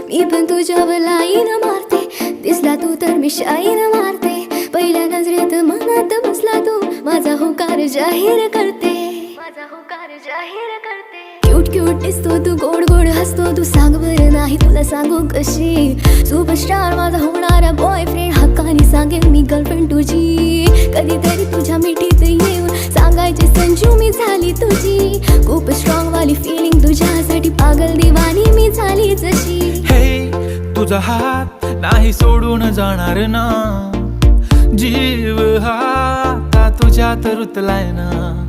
मी पण तुझ्यावर लाईन मारते, दिसला तू तर मी शाईन मारते. पहिल्या नजरेत मनात बसला तू, माझा होकार जाहीर करते, माझा होकार जाहीर करते. क्यूट क्यूट दिसतो तू, गोड गोड हसतो तू, सांग बरं नाही तुला सांगू कशी. सुपरस्टार माझा होणारा बॉयफ्रेंड, हक्काने सांगेल मी गर्लफ्रेंड तुझी. कधीतरी तुझ्या मिठीत येऊन सांगायची संजू मी झाली तुझी. खूप स्ट्रॉंग वाली फिलिंग तुझ्यासाठी, पागल दिवानी मी झाली जशी. हे तुझा हात नाही सोडून जाणार ना, जीव हा तुझ्यात रुतलाय ना.